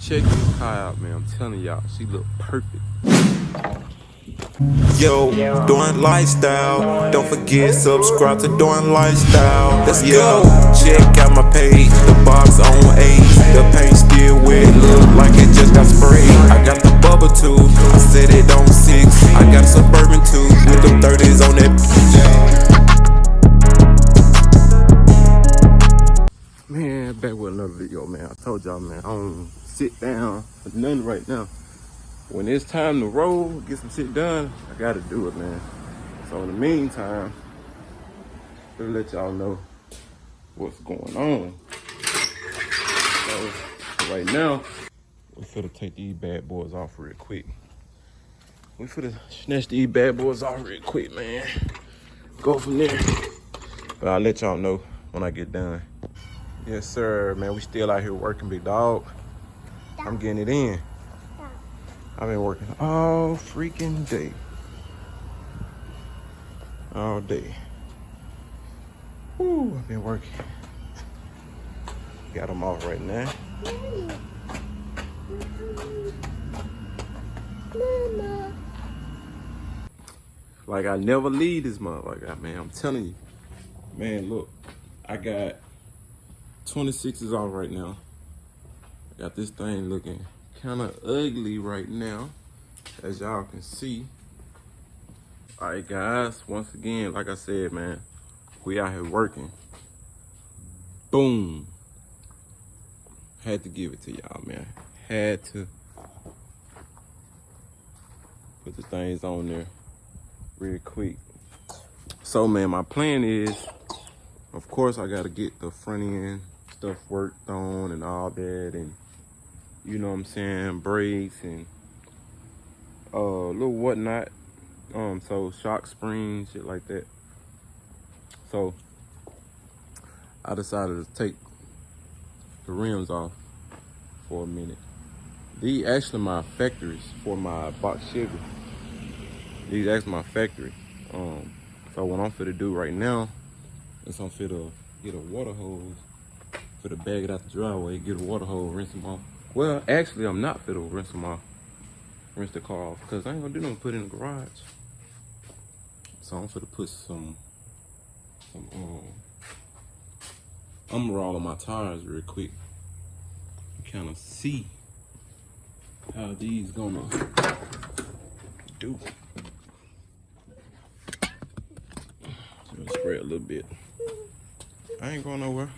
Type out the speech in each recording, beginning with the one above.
Check this car out, man. I'm telling y'all, she look perfect. Yo, doing lifestyle. Don't forget, subscribe to Doing Lifestyle. Let's go. Check out my page, the box on 8. The paint still wet, look like it just got sprayed. I got the bubble too, I said it on 6. I got a Suburban too, with them 30s on that. Man, back with another video, man. I told y'all, man, I don't sit down for nothing right now. When it's time to roll, get some shit done, I gotta do it, man. So in the meantime, let me let y'all know what's going on. So right now, we finna take these bad boys off real quick. We finna snatch these bad boys off real quick, man. Go from there. But I'll let y'all know when I get done. Yes, sir, man. We still out here working, big dog. I'm getting it in. I've been working all freaking day. All day. Woo, I've been working. Got them off right now. Mama. Like I never leave this motherfucker, man. I'm telling you. Man, look. I got 26s off right now. I got this thing looking kind of ugly right now, as y'all can see. All right, guys, once again, like I said, man, we out here working. Boom. Had to give it to y'all, man. Had to put the things on there real quick. So, man, my plan is, of course, I got to get the front end stuff worked on and all that, and you know what I'm saying, brakes and little whatnot. So shock springs, shit like that. So I decided to take the rims off for a minute. These actually my factories for my box Chevy. These actually my factory. So what I'm finna do right now is I'm finna get a water hose, finna bag it out the driveway, get a water hose, rinse them off. Well, actually, I'm not finna rinse them off, rinse the car off, because I ain't gonna do nothing put it in the garage. So I'm finna put some Umbrella on my tires real quick. Kind of see how these gonna do. So spray a little bit. I ain't going nowhere.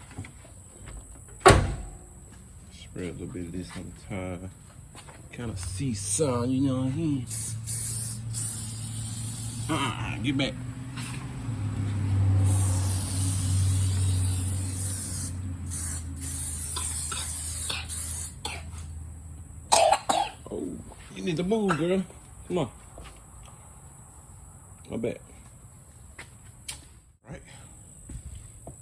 Spray a little bit of this on the tire. Kind of see some, you know what I mean? Get back. Oh, you need to move, girl. Come on. My back. Right.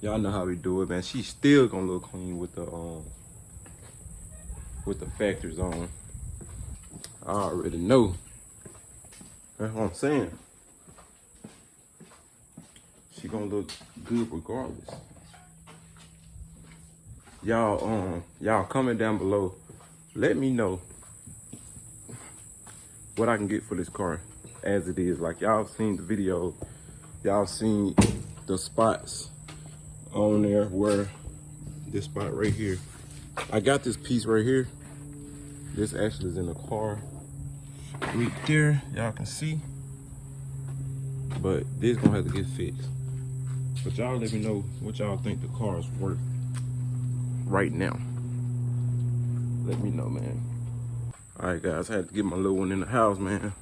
Y'all know how we do it, man. She's still gonna look clean with the factors on. I already know. That's what I'm saying. She gonna look good regardless. Y'all comment down below. Let me know what I can get for this car as it is. Like y'all seen the video, y'all seen the spots on there where this spot right here. I got this piece right here. This actually is in the car right there, y'all can see. But this gonna have to get fixed. But y'all let me know what y'all think the car is worth right now. Let me know, man. All right, guys, I had to get my little one in the house, man.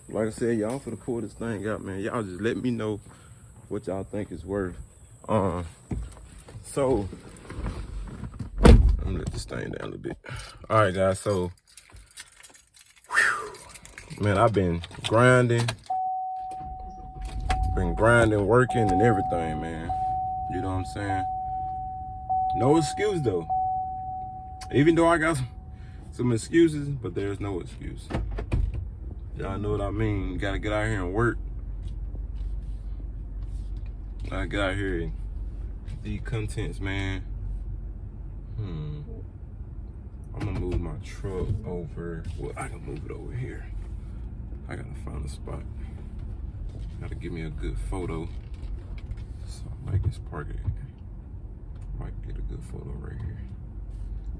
Like I said, y'all finna pull this thing out, man. Y'all just let me know what y'all think it's worth. So I'm gonna let this thing down a little bit. All right, guys, so man, I've been grinding, working and everything, man. You know what I'm saying? No excuse though. Even though I got some excuses, but there's no excuse. Y'all know what I mean. You gotta get out here and work. I get out here, these contents, man. I'm gonna move my truck over. Well, I can move it over here. I gotta find a spot. Gotta give me a good photo. So I might just park it. Might get a good photo right here.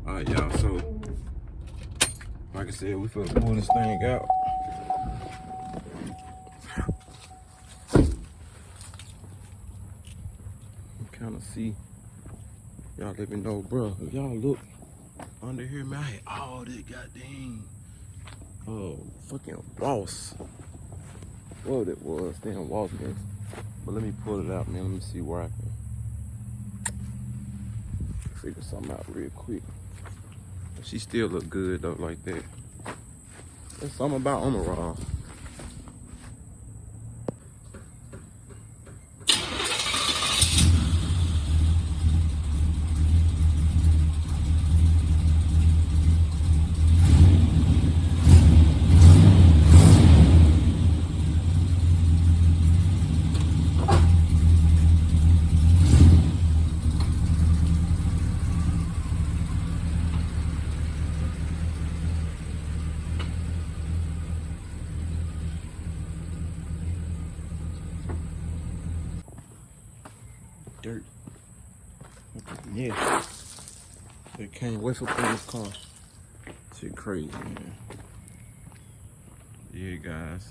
All right, y'all. So, like I said, we finna pull this thing out. Kind of see. Y'all let me know, bro. If y'all look under here, man, I had all this goddamn fucking Ross. What it was, damn Ross mix. But let me pull it out, man. Let me see where I can figure something out real quick. She still look good though, like that. There's something about on the raw. Dirt. Yeah. They can't wait for this car. Shit crazy, man. Yeah, guys.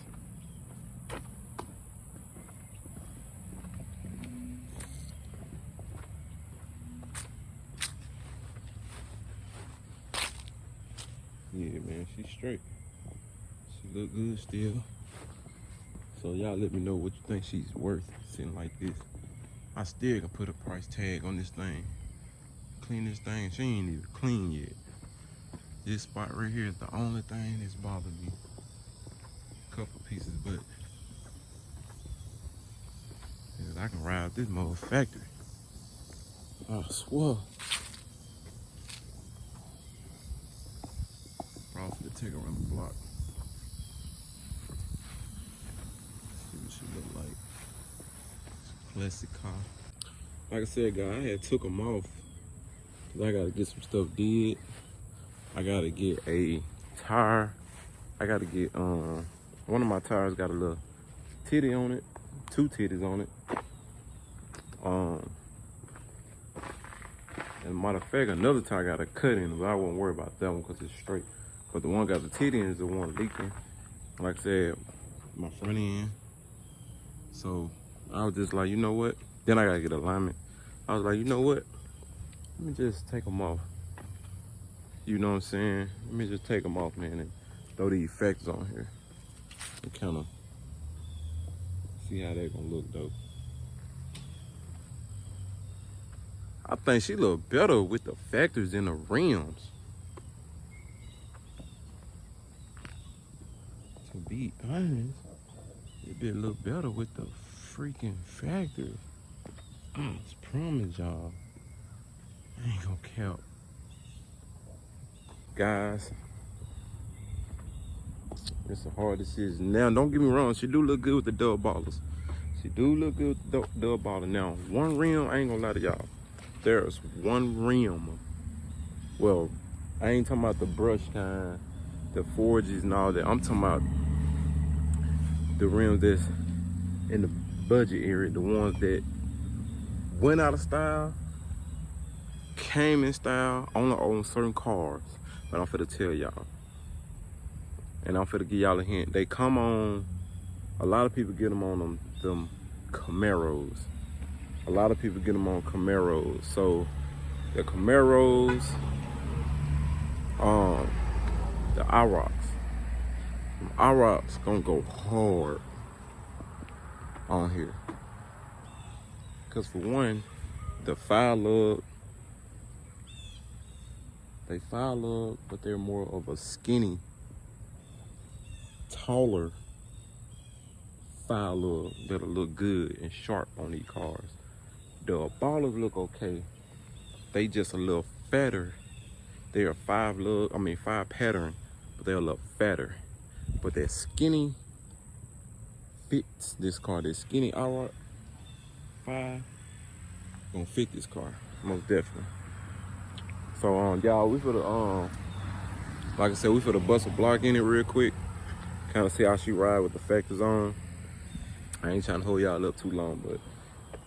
Yeah, man, she's straight. She look good still. So y'all let me know what you think she's worth sitting like this. I still can put a price tag on this thing. Clean this thing, she ain't even clean yet. This spot right here is the only thing that's bothered me. Couple pieces, but I can ride this mother factory. I swear. Probably to take her around the block. See what she look like. Classic car. Like I said, guys, I had took them off because I gotta get some stuff did. I gotta get a tire. I gotta get one of my tires got a little titty on it, 2 titties on it. And matter of fact, another tire got a cut in it, but I won't worry about that one because it's straight. But the one got the titty in is the one leaking. Like I said, my front end. So I was just like, you know what? Then I gotta get alignment. I was like, you know what? Let me just take them off. You know what I'm saying? Let me just take them off, man, and throw the effects on here. And kind of see how they gonna look, though. I think she look better with the factors in the rims. To be honest, it be a little better with the freaking factors. I just promise y'all, I ain't gonna count. Guys, it's a hard decision. Now, don't get me wrong, she do look good with the dub ballers. She do look good with the dub baller. Now, one rim, I ain't gonna lie to y'all. There's one rim. Well, I ain't talking about the brush kind, the forges and all that. I'm talking about the rims that's in the budget area, the ones that went out of style, came in style, only on certain cars. But I'm finna tell y'all, and I'm finna give y'all a hint. They come on, a lot of people get them on them Camaros. A lot of people get them on Camaros. So the Camaros, the IROCs. Them IROCs gonna go hard on here. Cause for one, the fire lug, they fire lug, but they're more of a skinny, taller fire lug that'll look good and sharp on these cars. The ballers look okay. They just a little fatter. They are 5 pattern, but they're a little fatter. But that skinny fits this car. That skinny IROC 5 gonna fit this car, most definitely. So y'all, we finna Like I said, we finna bust a block in it real quick. Kind of see how she ride with the factors on. I ain't trying to hold y'all up too long, but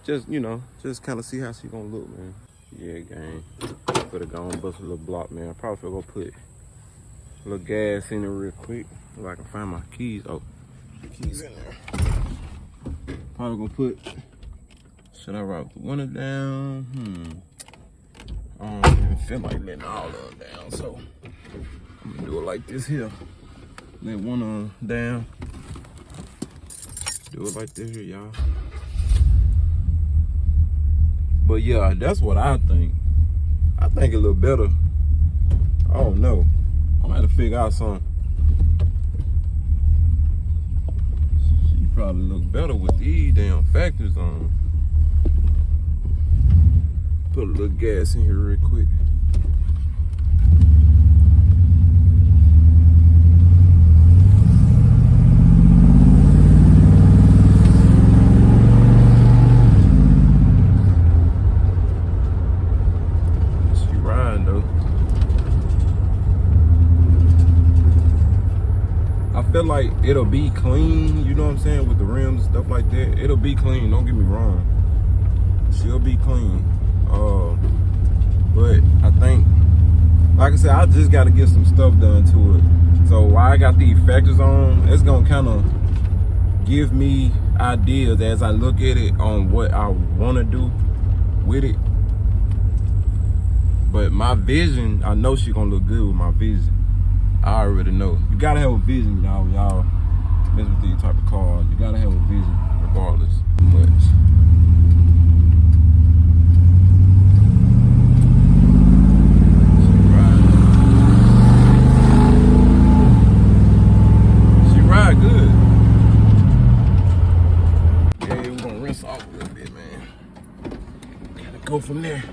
just, you know, just kind of see how she gonna look, man. Yeah, gang. Finna go and bust a little block, man. I probably finna go put a little gas in it real quick. If I can find my keys. Oh, the keys in there. Probably gonna put, should I rock the window down? I don't even feel like letting all of them down, so I'm gonna do it like this here. Let one of them down. Do it like this here, y'all. But yeah, that's what I think. I think it look better. I don't know. I'm gonna have to figure out something. She probably look better with these damn factors on. Put a little gas in here real quick. She riding though. I feel like it'll be clean, you know what I'm saying, with the rims and stuff like that. It'll be clean, don't get me wrong. She'll be clean. But I think, like I said, I just got to get some stuff done to it. So while I got these factors on, it's gonna kind of give me ideas as I look at it on what I want to do with it. But my vision, I know she's gonna look good with my vision. I already know. You gotta have a vision, y'all. Y'all mess with these type of cars. You gotta have a vision, regardless of much. Good. Yeah, we're gonna rinse off a little bit, man. Gotta go from there.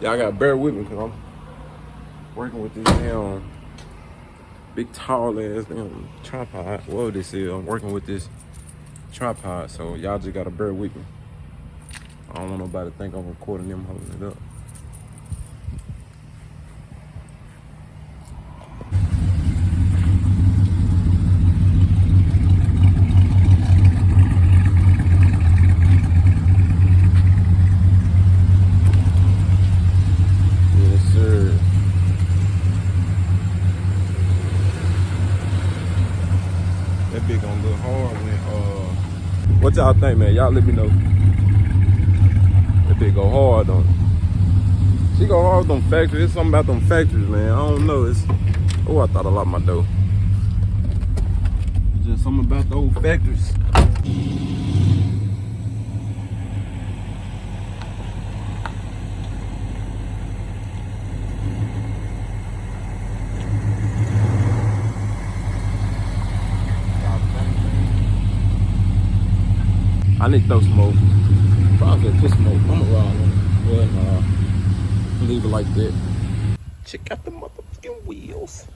Y'all gotta bear with me because I'm working with this damn big tall ass damn tripod. Whoa, this is. I'm working with this tripod, so y'all just gotta bear with me. I don't want nobody to think I'm recording them holding it up. That bit gonna look hard when what y'all think, man? Y'all let me know. That bit go hard on it. She go hard on factories. It's something about them factories, man. I don't know. It's I thought I locked my door. It's just something about the old factories. I need to throw smoke. Probably put smoke. I'm around them. But leave it like that. Check out the motherfucking wheels.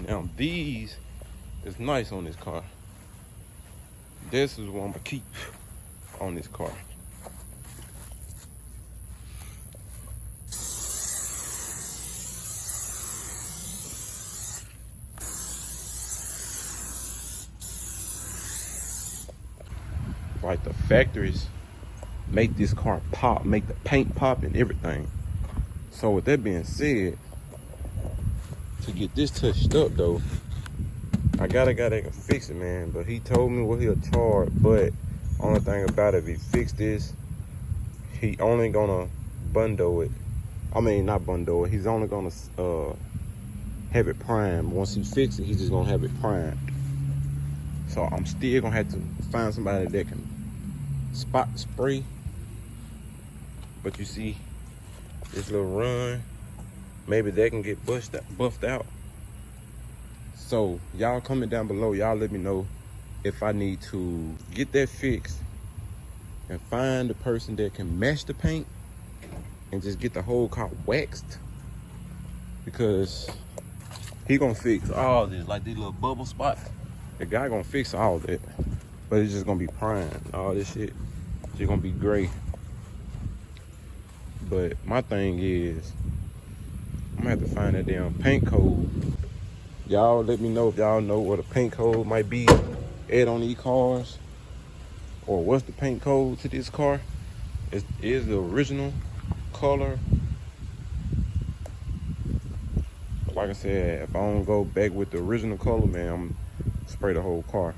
Now these is nice on this car. This is what I'm gonna keep on this car. Like the factories make this car pop, make the paint pop and everything. So with that being said, to get this touched up though, I got a guy that can fix it, man. But he told me what he'll charge. But only thing about it, if he fix this, he only gonna bundle it. I mean, not bundle it. He's only gonna have it primed. Once he fix it, he's just gonna have it primed. So I'm still gonna have to find somebody that can spot spray. But you see this little run, maybe that can get buffed out. So y'all comment down below, y'all let me know if I need to get that fixed and find the person that can match the paint and just get the whole car waxed, because he gonna fix all this, like these little bubble spots. The guy gonna fix all that, but it's just gonna be primed. All this shit just gonna be gray. But my thing is, I'm gonna have to find that damn paint code. Y'all let me know if y'all know what a paint code might be add on these cars, or what's the paint code to this car. Is the original color. Like I said, if I don't go back with the original color, man, I'm gonna spray the whole car.